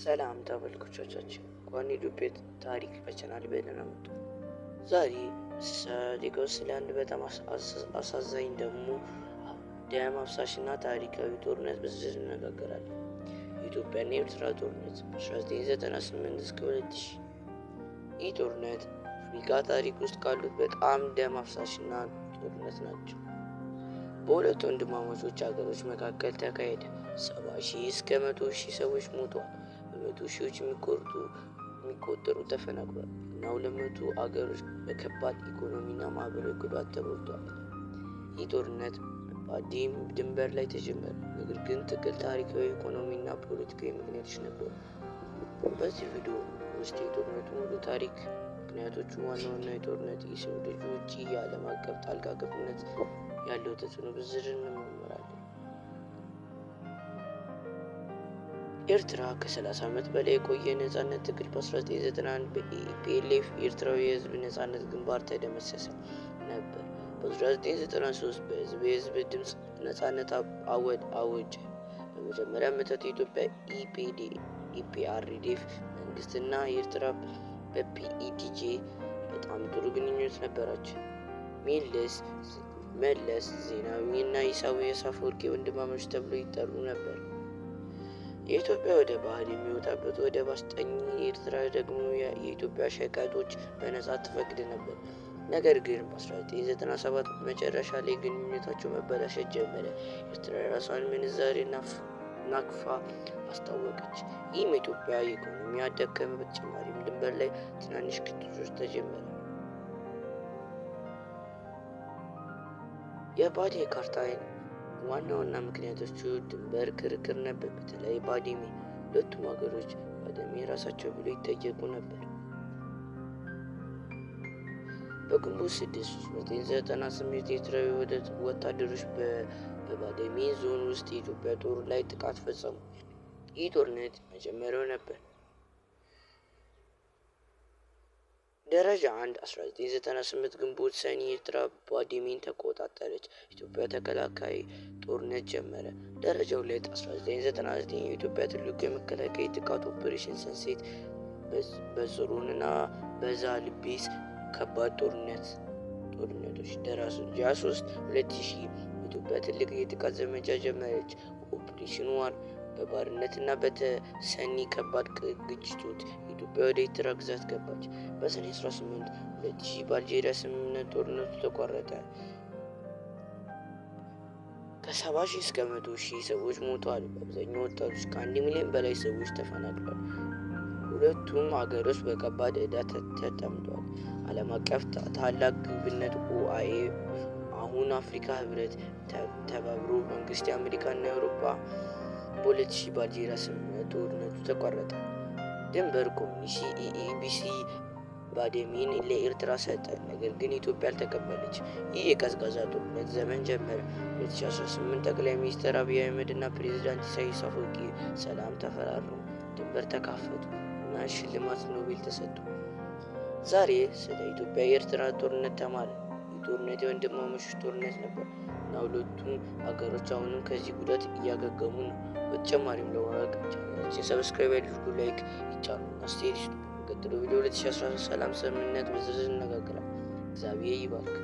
ሰላም ተመልካቾቻችን፣ እንኳን ኢትዮጵያ ታሪክ በቻናል በደህና መጡ። ዛሬ ሳዲቀው ስለ አንድ በጣም አሳዛኝ ደግሞ ደም አፍሳሽና ታሪካዊ ጦርነት በዝርዝር እንነጋገራለን። የኢትዮጵያና የኤርትራ ጦርነት 1998 እስከ 2000። ይህ ጦርነት አፍሪካ ታሪክ ውስጥ ካሉት በጣም ደም አፍሳሽና ጦርነት ናቸው። በሁለት ወንድማማቾች ሀገሮች መካከል ተካሄደ። 70,000 እስከ 100,000 ሰዎች ሞተዋል። በመቶ ሺዎች የሚቆጠሩ ተፈናቅሏል እና 200 አገሮች በከባድ ኢኮኖሚና ማህበራዊ ጉዳት ተጎድተዋል። ይህ ጦርነት በአዲም ድንበር ላይ ተጀመረ፣ ነገር ግን ጥቅል ታሪካዊ፣ ኢኮኖሚና ፖለቲካዊ ምክንያቶች ነበሩ። በዚህ ቪዲዮ ውስጥ የጦርነቱ ሙሉ ታሪክ፣ ምክንያቶቹ፣ ዋና የጦርነት የሰው ልጅ ውጪ የዓለም አቀፍ ጣልቃ ገብነት ያለው ተጽዕኖ በዝርዝር እንመረምራለን። ኤርትራ ከ30 ዓመት በላይ የቆየ ነጻነት ትግል በ1991 በኢፒኤልኤፍ ኤርትራዊ የህዝብ ነጻነት ግንባር ተደመሰሰ ነበር። በ1993 የህዝብ ድምፅ ነጻነት አወጀ። በመጀመሪያ ዓመታት የኢትዮጵያ ኢፒአርዲኤፍ መንግስትና የኤርትራ በፒኢቲጄ በጣም ጥሩ ግንኙነት ነበራቸው። መለስ ዜናዊ እና ኢሳያስ አፈወርቂ ወንድማማች ተብሎ ይጠሩ ነበር። የኢትዮጵያ ወደ ባህር የሚወጣበት ወደብ አስጠኝ፣ የኤርትራ ደግሞ የኢትዮጵያ ሸቀጦች በነጻ ትፈቅድ ነበር። ነገር ግን በ1997 መጨረሻ ላይ ግንኙነታቸው መበላሸት ጀመረ። ኤርትራ የራሷን ምንዛሬ ናቅፋ አስታወቀች። ይህም የኢትዮጵያ ኢኮኖሚ አዳከመ። በተጨማሪም ድንበር ላይ ትናንሽ ግጭቶች ተጀመረ። የባዴ ካርታ ዋና ምክንያቶቹ ድንበር ክርክር ነበር። በተለይ ባድመ፣ ሁለቱም ሀገሮች ባድመ ራሳቸው ብሎ ይጠየቁ ነበር። በግንቦት 6 1998 የኤርትራዊ ወታደሮች በባድመ ዞን ውስጥ የኢትዮጵያ ጦር ላይ ጥቃት ፈጸሙ። ይህ ጦርነት መጀመሪያው ነበር። ደረጃ 1 1998 ግንቦት ሰኔ ኤርትራ ባድመን ተቆጣጠረች። ኢትዮጵያ ተከላካይ ጦርነት ጀመረ። ደረጃ 2 1999 የኢትዮጵያ ትልቁ የመከላከያ ጥቃት ኦፕሬሽን ሰንሴት በጽሩንና በዛልቤስ ከባድ ጦርነቶች። ደረጃ 3 2000 ኢትዮጵያ ትልቅ የጥቃት ዘመቻ ጀመረች። ኦፕሬሽን ዋር በባርነትና በተሰኒ ከባድ ግጭቶች ኢትዮጵያ ወደ ኤርትራ ግዛት ገባች። በሰኔ 18 2000 በአልጄሪያ ስምምነት ጦርነቱ ተቋረጠ። ከ70,000 እስከ 100,000 ሰዎች ሞተዋል። በአብዛኛው ወጣቶች፣ ከ1 ሚሊዮን በላይ ሰዎች ተፈናቅለዋል። ሁለቱም ሀገሮች በከባድ ዕዳ ተጠምደዋል። ዓለም አቀፍ ታላቅ ግብነት ኦአይኤ አሁን አፍሪካ ህብረት ተባብሮ መንግስት የአሜሪካና የአውሮፓ በ2000 በአልጄሪያ ስምምነት ጦርነቱ ተቋረጠ። ድንበር ኮሚሽን ኢኢቢሲ ባድመን ለኤርትራ ሰጠ፣ ነገር ግን ኢትዮጵያ አልተቀበለች። ይህ የቀዝቃዛ ጦርነት ዘመን ጀመረ። 2018 ጠቅላይ ሚኒስትር አብይ አህመድ እና ፕሬዝዳንት ኢሳያስ አፈወርቂ ሰላም ተፈራረሙ፣ ድንበር ተካፈቱ እና ሽልማት ኖቤል ተሰጡ። ዛሬ ስለ ኢትዮጵያ የኤርትራ ጦርነት ተማርን። ይህ ጦርነት የወንድማማቾች ጦርነት ነበር እና ሁለቱም ሀገሮች አሁንም ከዚህ ጉዳት እያገገሙ ነው። በተጨማሪም ለማወቅ ቻናላችንን ሰብስክራይብ ያድርጉ፣ ላይክ ይጫኑ፣ አስተያየት ይስጡ። በቀጣዩ ቪዲዮ 2013 ሰላም ስምምነት በዝርዝር እንነጋገራለን። እግዚአብሔር ይባርክ።